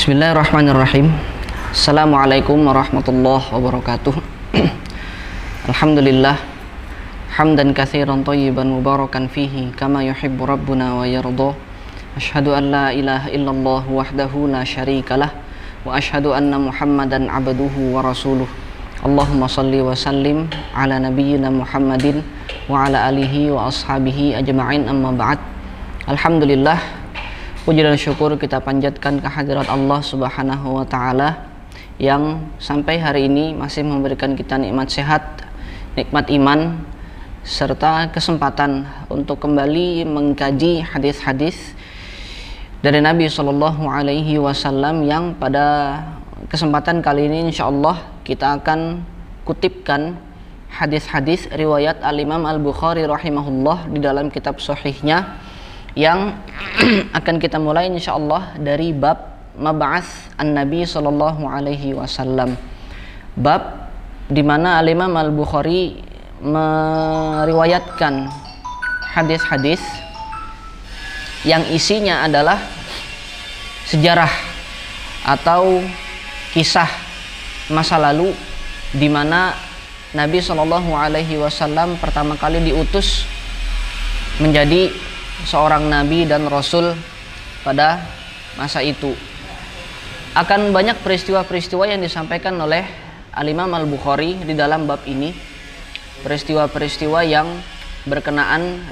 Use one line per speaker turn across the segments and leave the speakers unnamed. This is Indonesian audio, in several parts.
Bismillahirrahmanirrahim. Assalamualaikum warahmatullahi wabarakatuh. Alhamdulillah hamdan katsiran thayyiban mubarakan fihi kama yuhibbu rabbuna wa yarda. Asyhadu an la ilaha illallah wahdahu la syarikalah wa asyhadu anna Muhammadan abduhu wa rasuluh. Allahumma salli wa sallim ala nabiyyina Muhammadin wa ala alihi wa ashabihi ajma'in, amma ba'd. Alhamdulillah, puji dan syukur kita panjatkan kehadirat Allah Subhanahu wa Ta'ala yang sampai hari ini masih memberikan kita nikmat sehat, nikmat iman, serta kesempatan untuk kembali mengkaji hadis-hadis dari Nabi Shallallahu Alaihi Wasallam yang pada kesempatan kali ini insyaallah kita akan kutipkan hadis-hadis riwayat Al-Imam Al-Bukhari rahimahullah di dalam kitab sahihnya, yang akan kita mulai insyaallah dari bab mab'ats an-nabi sallallahu alaihi wasallam. Bab di mana Al-Imam Al-Bukhari meriwayatkan hadis-hadis yang isinya adalah sejarah atau kisah masa lalu di mana Nabi sallallahu alaihi wasallam pertama kali diutus menjadi seorang nabi dan rasul pada masa itu. Akan banyak peristiwa-peristiwa yang disampaikan oleh Al-Imam Al-Bukhari di dalam bab ini, peristiwa-peristiwa yang berkenaan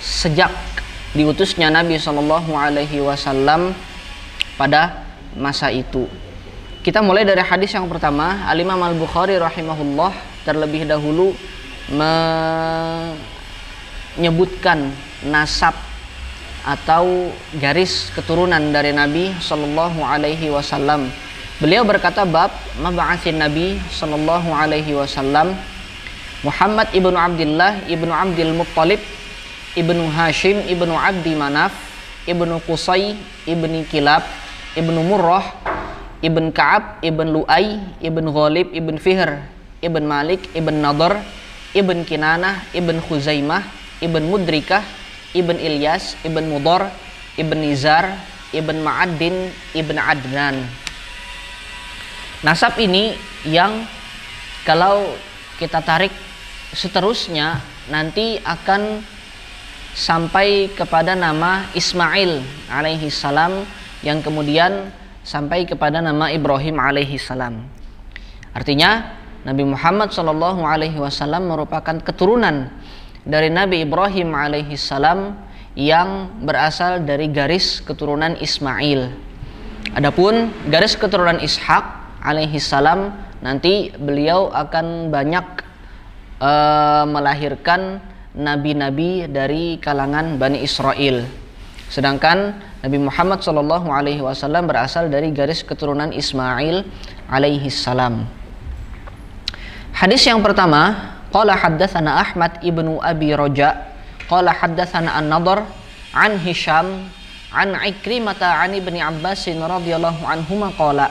sejak diutusnya Nabi Shallallahu Alaihi Wasallam pada masa itu. Kita mulai dari hadis yang pertama. Al-Imam Al-Bukhari rahimahullah terlebih dahulu menyebutkan nasab atau garis keturunan dari Nabi Sallallahu Alaihi Wasallam. Beliau berkata bab mab'atsin Nabi Sallallahu Alaihi Wasallam Muhammad ibnu Abdullah ibnu Abdul Muttalib ibnu Hashim ibnu Abdi Manaf ibnu Qusay ibnu Kilab ibnu Murrah ibnu Ka'ab ibnu Lu'ay ibnu Ghalib ibnu Fihr ibnu Malik ibnu Nadhr ibnu Kinanah ibnu Khuzaimah Ibn Mudrikah, Ibn Ilyas, Ibn Mudhar, Ibn Nizar, Ibn Ma'addin, Ibn Adnan. Nasab ini yang kalau kita tarik seterusnya nanti akan sampai kepada nama Ismail alaihi salam, yang kemudian sampai kepada nama Ibrahim alaihi salam. Artinya Nabi Muhammad sallallahu alaihi wasallam merupakan keturunan dari Nabi Ibrahim alaihi salam yang berasal dari garis keturunan Ismail. Adapun garis keturunan Ishak alaihi salam, nanti beliau akan banyak melahirkan nabi-nabi dari kalangan Bani Israel. Sedangkan Nabi Muhammad sallallahu alaihi wasallam berasal dari garis keturunan Ismail alaihi salam. Hadis yang pertama, qala haddatsana Ahmad ibnu Abi Raja qala haddatsana An-Nadhr an Hisham an Ikrimah an Ibni Abbas radhiyallahu anhuma qala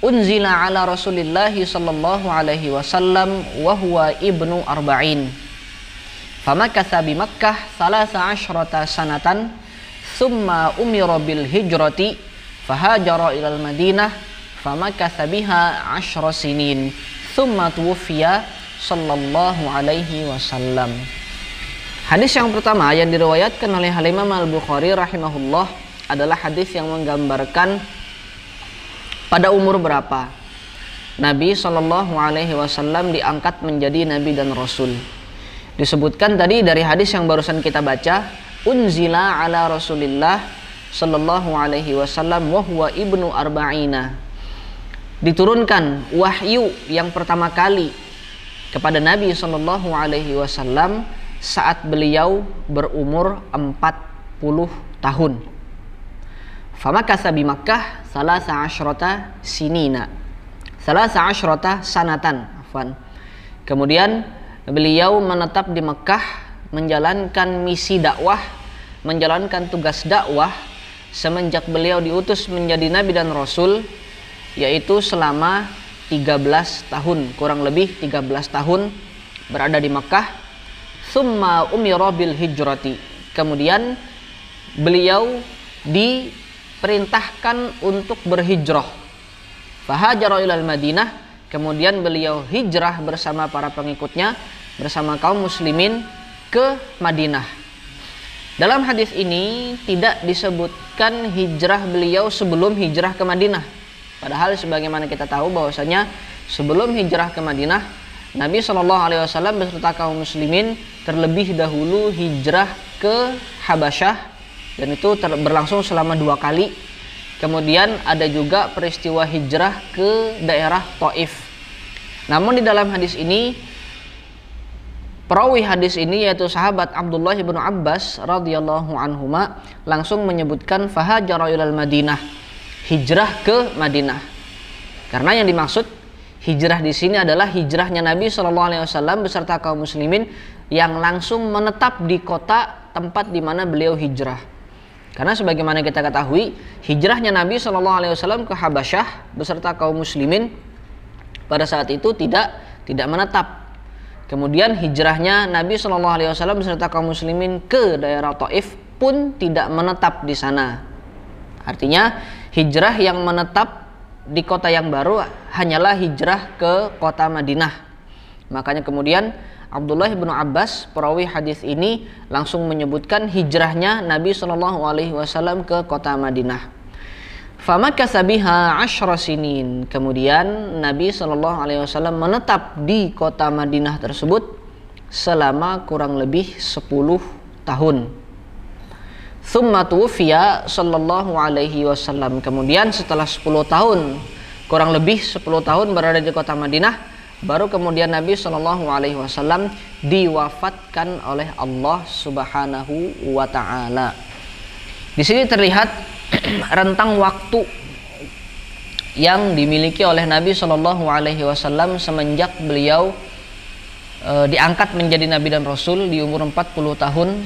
unzila ala Rasulillah sallallahu alaihi wasallam wa huwa ibnu arba'in famakatha bi Makkah 13 sanatan thumma umira bil hijrati fahajara ila al-Madinah famakatha biha 10 sinin thumma tuwfiya sallallahu alaihi wasallam. Hadis yang pertama yang diriwayatkan oleh Al-Imam Al-Bukhari rahimahullah adalah hadis yang menggambarkan pada umur berapa Nabi sallallahu alaihi wasallam diangkat menjadi nabi dan rasul. Disebutkan tadi dari hadis yang barusan kita baca, unzila ala Rasulillah sallallahu alaihi wasallam wa huwa ibnu arba'ina. Diturunkan wahyu yang pertama kali kepada Nabi Shallallahu Alaihi Wasallam saat beliau berumur 40 tahun. Famakatha bi Makkah 13 sinina, 13 sanatan. Kemudian beliau menetap di Mekah menjalankan misi dakwah, menjalankan tugas dakwah semenjak beliau diutus menjadi nabi dan rasul, yaitu selama 13 tahun, kurang lebih 13 tahun berada di Makkah. Summa umira bil hijrati, kemudian beliau di diperintahkan untuk berhijrah. Fahajara ilal Madinah, kemudian beliau hijrah bersama para pengikutnya, bersama kaum muslimin ke Madinah. Dalam hadis ini tidak disebutkan hijrah beliau sebelum hijrah ke Madinah. Padahal sebagaimana kita tahu bahwasanya sebelum hijrah ke Madinah, Nabi SAW beserta kaum muslimin terlebih dahulu hijrah ke Habasyah, dan itu berlangsung selama 2 kali. Kemudian ada juga peristiwa hijrah ke daerah Taif. Namun di dalam hadis ini, perawi hadis ini yaitu sahabat Abdullah bin Abbas radhiyallahu anhuma langsung menyebutkan fahajara ilal Madinah, hijrah ke Madinah. Karena yang dimaksud hijrah di sini adalah hijrahnya Nabi SAW beserta kaum muslimin yang langsung menetap di kota tempat di mana beliau hijrah. Karena sebagaimana kita ketahui, hijrahnya Nabi SAW ke Habasyah beserta kaum muslimin pada saat itu tidak menetap. Kemudian hijrahnya Nabi SAW beserta kaum muslimin ke daerah Taif pun tidak menetap di sana. Artinya hijrah yang menetap di kota yang baru hanyalah hijrah ke kota Madinah. Makanya kemudian Abdullah bin Abbas, perawi hadis ini, langsung menyebutkan hijrahnya Nabi SAW ke kota Madinah. Famakatha biha 10 sinin. Kemudian Nabi SAW menetap di kota Madinah tersebut selama kurang lebih 10 tahun. Tsumma tuwfiya sallallahu alaihi wasallam. Kemudian setelah 10 tahun, kurang lebih 10 tahun berada di kota Madinah, baru kemudian Nabi SAW diwafatkan oleh Allah Subhanahu wa Ta'ala. Di sini terlihat rentang waktu yang dimiliki oleh Nabi SAW semenjak beliau diangkat menjadi Nabi dan Rasul di umur 40 tahun.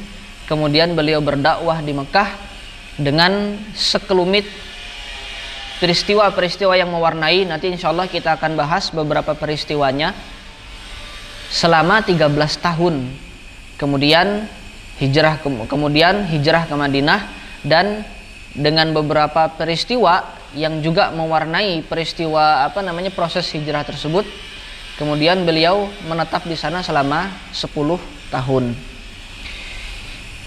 Kemudian beliau berdakwah di Mekah dengan sekelumit peristiwa-peristiwa yang mewarnai. Nanti insya Allah kita akan bahas beberapa peristiwanya selama 13 tahun. Kemudian hijrah ke Madinah, dan dengan beberapa peristiwa yang juga mewarnai peristiwa proses hijrah tersebut. Kemudian beliau menetap di sana selama 10 tahun.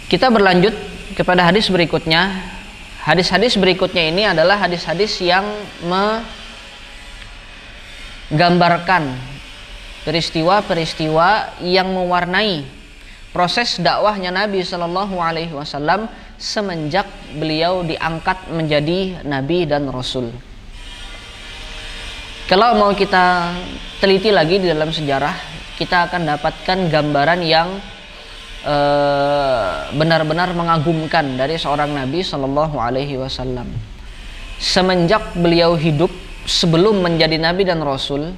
Kita berlanjut kepada hadis berikutnya. Hadis-hadis berikutnya ini adalah hadis-hadis yang menggambarkan peristiwa-peristiwa yang mewarnai proses dakwahnya Nabi SAW semenjak beliau diangkat menjadi Nabi dan Rasul. Kalau mau kita teliti lagi di dalam sejarah, kita akan dapatkan gambaran yang benar-benar mengagumkan dari seorang Nabi SAW. Semenjak beliau hidup, sebelum menjadi Nabi dan Rasul,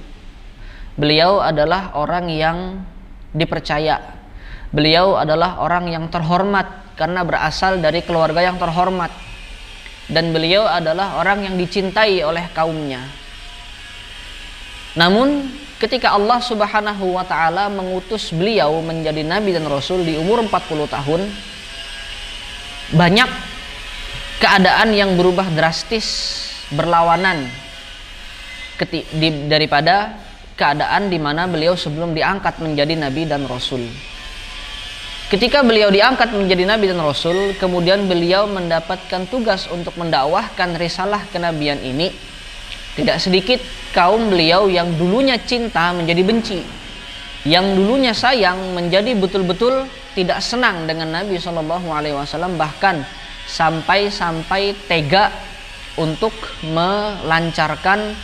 beliau adalah orang yang dipercaya. Beliau adalah orang yang terhormat karena berasal dari keluarga yang terhormat, dan beliau adalah orang yang dicintai oleh kaumnya. Namun ketika Allah Subhanahu wa Ta'ala mengutus beliau menjadi Nabi dan Rasul di umur 40 tahun, banyak keadaan yang berubah drastis, berlawanan daripada keadaan di mana beliau sebelum diangkat menjadi Nabi dan Rasul. Ketika beliau diangkat menjadi Nabi dan Rasul, kemudian beliau mendapatkan tugas untuk mendakwahkan risalah kenabian ini. Tidak sedikit kaum beliau yang dulunya cinta menjadi benci, yang dulunya sayang menjadi betul-betul tidak senang dengan Nabi SAW, bahkan sampai tega untuk melancarkan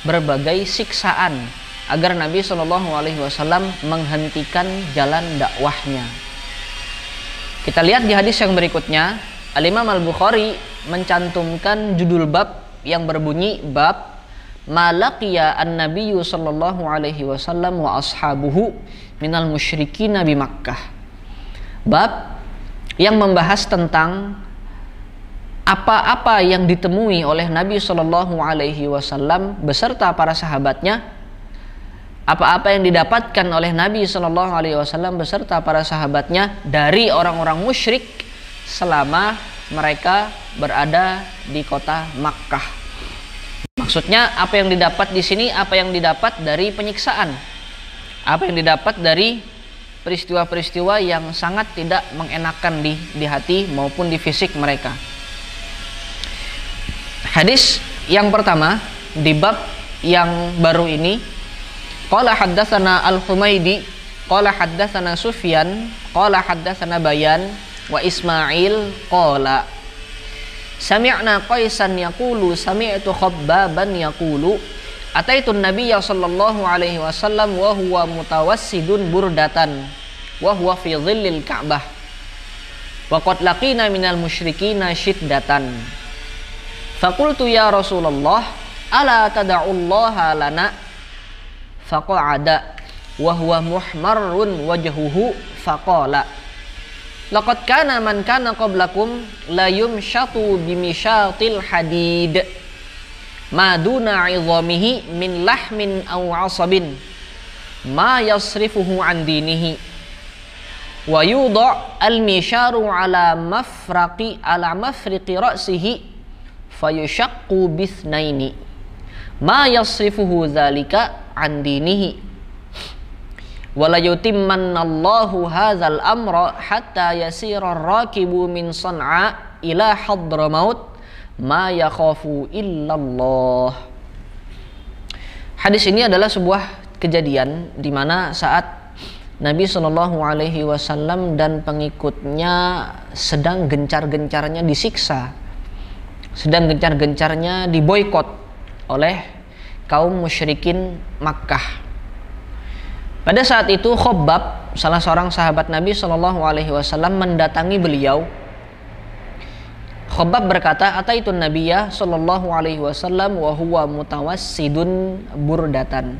berbagai siksaan agar Nabi SAW menghentikan jalan dakwahnya. Kita lihat di hadis yang berikutnya, Al-Imam Al-Bukhari mencantumkan judul bab yang berbunyi bab malaqiya an-nabiyyu sallallahu alaihi wasallam wa ashabuhu minal musyrikin bi Makkah. Bab yang membahas tentang apa-apa yang ditemui oleh Nabi sallallahu alaihi wasallam beserta para sahabatnya, apa-apa yang didapatkan oleh Nabi sallallahu alaihi wasallam beserta para sahabatnya dari orang-orang musyrik selama mereka berada di kota Makkah. Maksudnya apa yang didapat di sini, apa yang didapat dari penyiksaan, apa yang didapat dari peristiwa-peristiwa yang sangat tidak mengenakan di hati maupun di fisik mereka. Hadis yang pertama di bab yang baru ini, qala haddatsana Al-Humaidi qala haddatsana Sufyan qala haddatsana Bayan wa Ismail qala sami'na Qaisan yaqulu sami'tu Khabbaban yaqulu ataitu an-nabiyya sallallahu alaihi wasallam wa huwa mutawassidun burdatan wa huwa fi dhillil Ka'bah wa qad laqina minal musyrikina shiddatan faqultu ya Rasulullah ala tad'ullaha lana faqa'ada wa huwa muhmarrun wajhuhu faqala laqad kana man kana qablakum la yumshatu bimishatil hadid ma duna 'idhamihi min lahmin aw 'asabin ma yasrifuhu an dinihi wa yudha' al-misharu ala mafriqi ra'sihi fayushaqqu bithnaini ma yasrifuhu dzalika an dinihi wala yutimmanallahu hadzal amra hatta yasira ar-rakibu min San'a ila Hadramaut ma yakhafu illallah. Hadis ini adalah sebuah kejadian di mana saat Nabi Shallallahu alaihi wasallam dan pengikutnya sedang gencar-gencarnya disiksa, sedang gencar-gencarnya diboikot oleh kaum musyrikin Makkah. Pada saat itu Khabbab, salah seorang sahabat Nabi Shallallahu alaihi wasallam, mendatangi beliau. Khabbab berkata, "Ataitun Nabiyya Shallallahu alaihi wasallam wa huwa mutawassidun burdatan."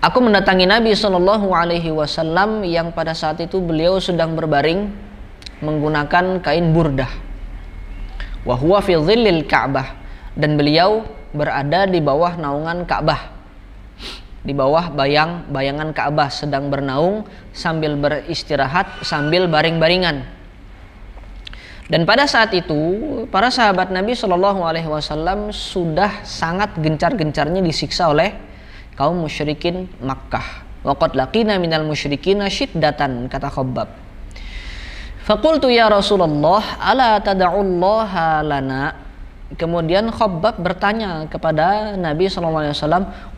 Aku mendatangi Nabi Shallallahu alaihi wasallam yang pada saat itu beliau sedang berbaring menggunakan kain burdah. Wa huwa fi dhillil Ka'bah, dan beliau berada di bawah naungan Ka'bah, di bawah bayangan Ka'bah, sedang bernaung sambil beristirahat, sambil baring-baringan. Dan pada saat itu para sahabat Nabi Shallallahu alaihi wasallam sudah sangat gencar-gencarnya disiksa oleh kaum musyrikin Makkah. Wa qad laqina minal musyrikina shiddatan, kata Khabbab. Faqultu ya Rasulullah ala tad'ullaha lana. Kemudian Khabbab bertanya kepada Nabi SAW,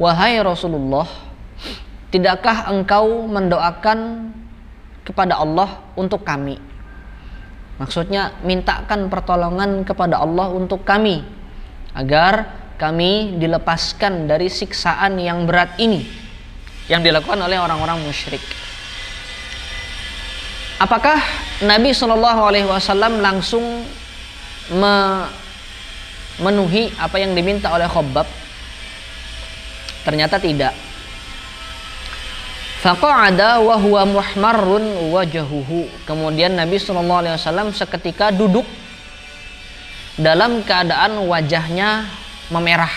wahai Rasulullah, tidakkah engkau mendoakan kepada Allah untuk kami? Maksudnya mintakan pertolongan kepada Allah untuk kami agar kami dilepaskan dari siksaan yang berat ini yang dilakukan oleh orang-orang musyrik. Apakah Nabi SAW langsung memenuhi apa yang diminta oleh Khabbab? Ternyata tidak. Faqa'ada wa huwa muhmarrun wajhuhu. Kemudian Nabi SAW seketika duduk dalam keadaan wajahnya memerah,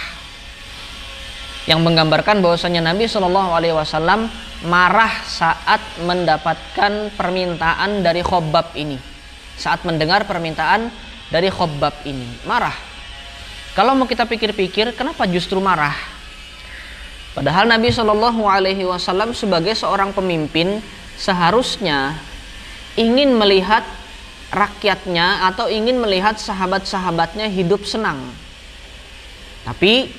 yang menggambarkan bahwasanya Nabi SAW marah saat mendapatkan permintaan dari Khabbab ini. Saat mendengar permintaan dari Khabbab ini, marah. Kalau mau kita pikir-pikir, kenapa justru marah? Padahal Nabi SAW sebagai seorang pemimpin seharusnya ingin melihat rakyatnya atau ingin melihat sahabat-sahabatnya hidup senang. Tapi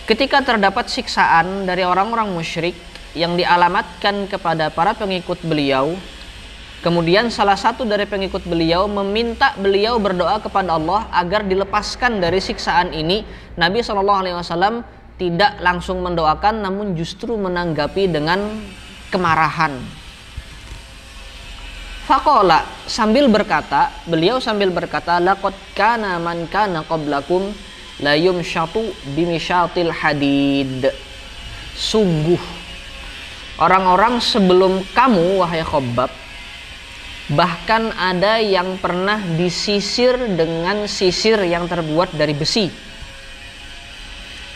ketika terdapat siksaan dari orang-orang musyrik yang dialamatkan kepada para pengikut beliau, kemudian salah satu dari pengikut beliau meminta beliau berdoa kepada Allah agar dilepaskan dari siksaan ini, Nabi SAW tidak langsung mendoakan, namun justru menanggapi dengan kemarahan. Faqala, beliau sambil berkata, laqad kana man kana qablakum la yumshatu bimishatil hadid. Sungguh orang-orang sebelum kamu, wahai Khabbab, bahkan ada yang pernah disisir dengan sisir yang terbuat dari besi.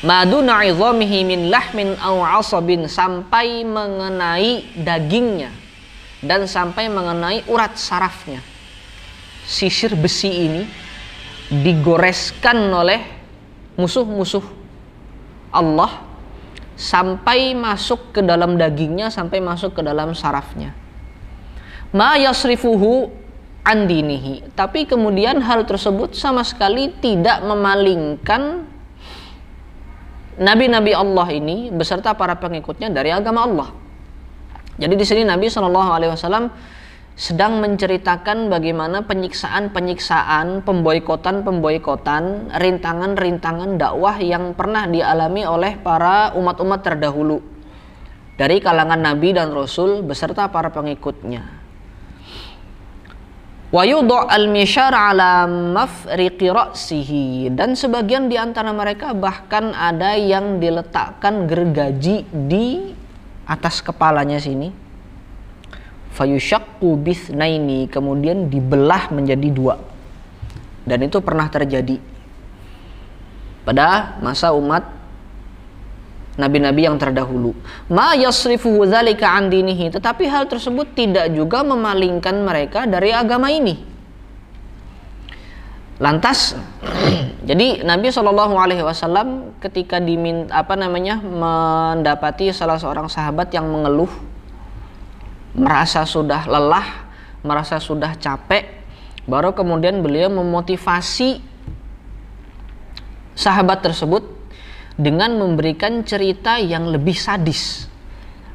Maduna 'idhamihi min lahmin aw 'asabin, sampai mengenai dagingnya dan sampai mengenai urat sarafnya. sisir besi ini digoreskan oleh musuh-musuh Allah sampai masuk ke dalam dagingnya, sampai masuk ke dalam sarafnya. Ma yasrifuhu an dinihi. Tapi kemudian hal tersebut sama sekali tidak memalingkan nabi-nabi Allah ini beserta para pengikutnya dari agama Allah. Jadi di sini Nabi SAW sedang menceritakan bagaimana penyiksaan-penyiksaan, pemboikotan, rintangan-rintangan dakwah yang pernah dialami oleh para umat-umat terdahulu dari kalangan Nabi dan Rasul beserta para pengikutnya. Wa yudha' al-mishar ala mafriqi ra'sihi, dan sebagian di antara mereka bahkan ada yang diletakkan gergaji di atas kepalanya sini. Fayushaqqu bithnaini, kemudian dibelah menjadi dua. Dan itu pernah terjadi pada masa umat nabi-nabi yang terdahulu. Ma yasrifuhu dzalika an dinihi, tetapi hal tersebut tidak juga memalingkan mereka dari agama ini. Lantas jadi Nabi SAW ketika mendapati salah seorang sahabat yang mengeluh, merasa sudah lelah, merasa sudah capek, baru kemudian beliau memotivasi sahabat tersebut dengan memberikan cerita yang lebih sadis,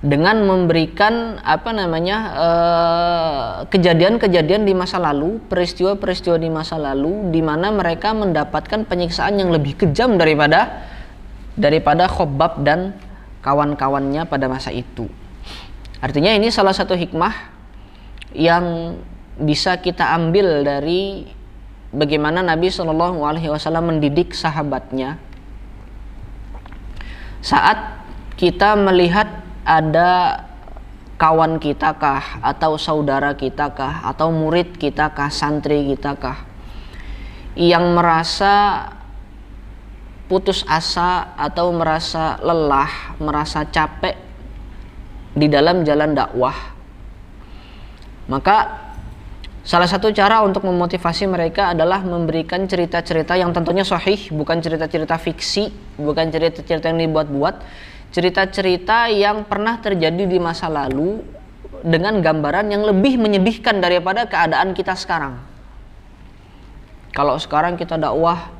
dengan memberikan kejadian-kejadian di masa lalu, peristiwa-peristiwa di masa lalu di mana mereka mendapatkan penyiksaan yang lebih kejam daripada Khabbab dan kawan-kawannya pada masa itu. Artinya ini salah satu hikmah yang bisa kita ambil dari bagaimana Nabi SAW mendidik sahabatnya. Saat kita melihat ada kawan kita kah, atau saudara kita kah, atau murid kita kah, santri kita kah, yang merasa putus asa atau merasa lelah, merasa capek di dalam jalan dakwah, maka salah satu cara untuk memotivasi mereka adalah memberikan cerita-cerita yang tentunya sahih, bukan cerita-cerita fiksi, bukan cerita-cerita yang dibuat-buat, cerita-cerita yang pernah terjadi di masa lalu dengan gambaran yang lebih menyedihkan daripada keadaan kita sekarang. Kalau sekarang kita dakwah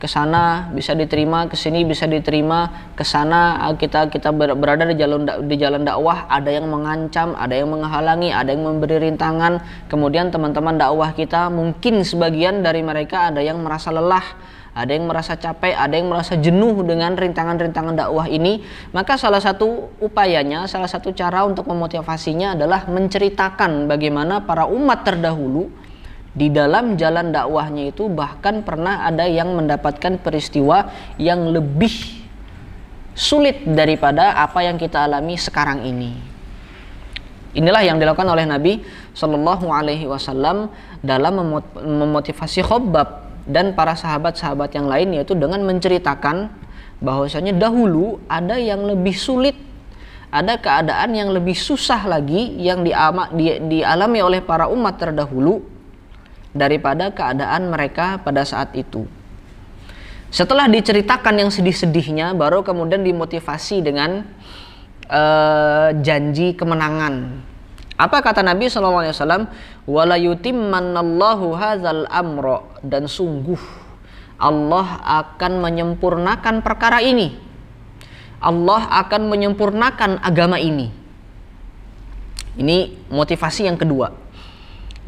ke sana bisa diterima, ke sini bisa diterima, ke sana kita berada di jalan dakwah, ada yang mengancam, ada yang menghalangi, ada yang memberi rintangan. Kemudian teman-teman dakwah kita mungkin sebagian dari mereka ada yang merasa lelah, ada yang merasa capek, ada yang merasa jenuh dengan rintangan-rintangan dakwah ini. Maka salah satu upayanya, salah satu cara untuk memotivasinya adalah menceritakan bagaimana para umat terdahulu di dalam jalan dakwahnya itu bahkan pernah ada yang mendapatkan peristiwa yang lebih sulit daripada apa yang kita alami sekarang ini. Inilah yang dilakukan oleh Nabi SAW dalam memotivasi Khabbab dan para sahabat-sahabat yang lain, yaitu dengan menceritakan bahwasanya dahulu ada yang lebih sulit, ada keadaan yang lebih susah lagi yang dialami oleh para umat terdahulu daripada keadaan mereka pada saat itu. Setelah diceritakan yang sedih-sedihnya, baru kemudian dimotivasi dengan janji kemenangan. Apa kata Nabi SAW? Wala yutimmannallahu hadzal amra, dan sungguh Allah akan menyempurnakan perkara ini. Allah akan menyempurnakan agama ini. Ini motivasi yang kedua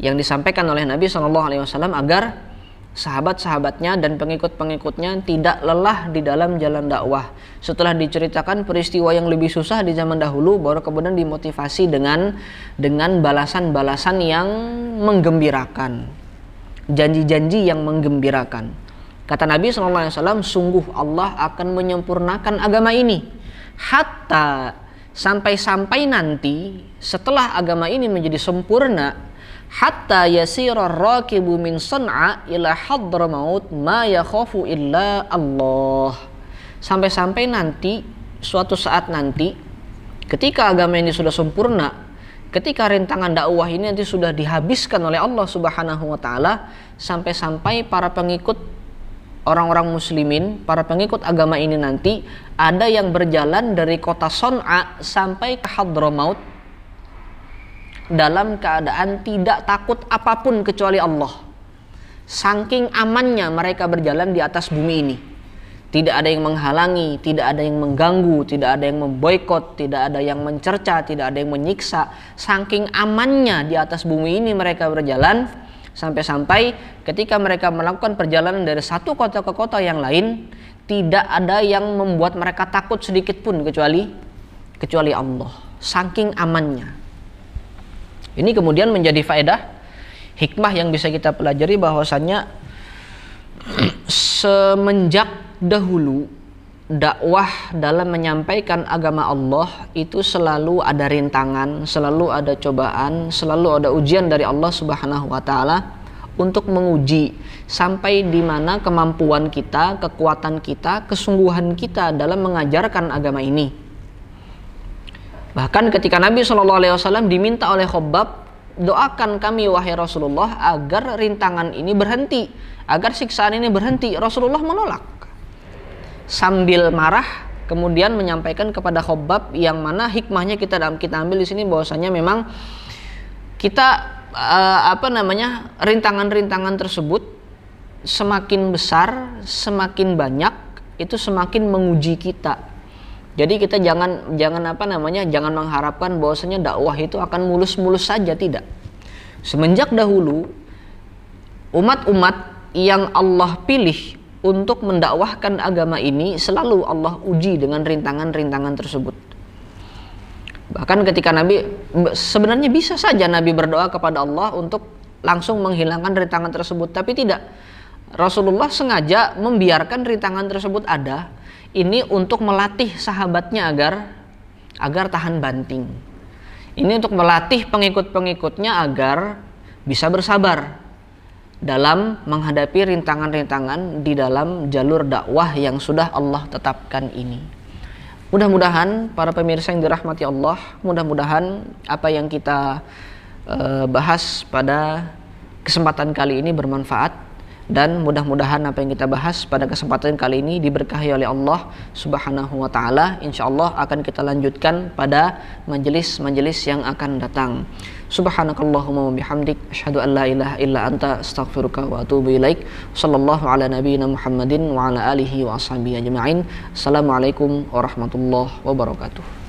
yang disampaikan oleh Nabi SAW agar sahabat-sahabatnya dan pengikut-pengikutnya tidak lelah di dalam jalan dakwah. Setelah diceritakan peristiwa yang lebih susah di zaman dahulu, baru kemudian dimotivasi dengan balasan-balasan yang menggembirakan, janji-janji yang menggembirakan. Kata Nabi SAW, sungguh Allah akan menyempurnakan agama ini, hatta sampai-sampai nanti setelah agama ini menjadi sempurna, hatta yasira rakibu min San'a ila Hadramaut ma yakhafu illa Allah. Sampai-sampai nanti, suatu saat nanti, ketika agama ini sudah sempurna, ketika rintangan dakwah ini nanti sudah dihabiskan oleh Allah Subhanahu wa taala, sampai-sampai para pengikut orang-orang muslimin, para pengikut agama ini nanti ada yang berjalan dari kota Son'a sampai ke Hadramaut dalam keadaan tidak takut apapun kecuali Allah. Saking amannya mereka berjalan di atas bumi ini. Tidak ada yang menghalangi, tidak ada yang mengganggu, tidak ada yang memboikot, tidak ada yang mencerca, tidak ada yang menyiksa. Saking amannya di atas bumi ini mereka berjalan, sampai-sampai ketika mereka melakukan perjalanan dari satu kota ke kota yang lain, tidak ada yang membuat mereka takut sedikit pun kecuali Allah. Saking amannya. Ini kemudian menjadi faedah hikmah yang bisa kita pelajari, bahwasannya semenjak dahulu dakwah dalam menyampaikan agama Allah itu selalu ada rintangan, selalu ada cobaan, selalu ada ujian dari Allah Subhanahu wa taala untuk menguji sampai di mana kemampuan kita, kekuatan kita, kesungguhan kita dalam mengajarkan agama ini. Bahkan ketika Nabi SAW diminta oleh Khabbab, doakan kami wahai Rasulullah agar rintangan ini berhenti, agar siksaan ini berhenti. Rasulullah menolak. Sambil marah kemudian menyampaikan kepada Khabbab, yang mana hikmahnya kita ambil di sini bahwasanya memang kita rintangan-rintangan tersebut semakin besar, semakin banyak, itu semakin menguji kita. Jadi kita jangan mengharapkan bahwasanya dakwah itu akan mulus-mulus saja, tidak. Semenjak dahulu umat-umat yang Allah pilih untuk mendakwahkan agama ini selalu Allah uji dengan rintangan-rintangan tersebut. Bahkan ketika Nabi, sebenarnya bisa saja Nabi berdoa kepada Allah untuk langsung menghilangkan rintangan tersebut, tapi tidak. Rasulullah sengaja membiarkan rintangan tersebut ada, ini untuk melatih sahabatnya agar tahan banting. Ini untuk melatih pengikut-pengikutnya agar bisa bersabar dalam menghadapi rintangan-rintangan di dalam jalur dakwah yang sudah Allah tetapkan ini. Mudah-mudahan para pemirsa yang dirahmati Allah, mudah-mudahan apa yang kita bahas pada kesempatan kali ini bermanfaat, dan mudah-mudahan apa yang kita bahas pada kesempatan kali ini diberkahi oleh Allah Subhanahu wa taala. Insyaallah akan kita lanjutkan pada majelis-majelis yang akan datang. Subhanakallahumma wa bihamdik, asyhadu an la ilaha illa anta, astaghfiruka wa atubu ilaik. Sallallahu ala nabiyyina Muhammadin wa ala alihi wa ashabihi ajma'in. Assalamualaikum warahmatullahi wabarakatuh.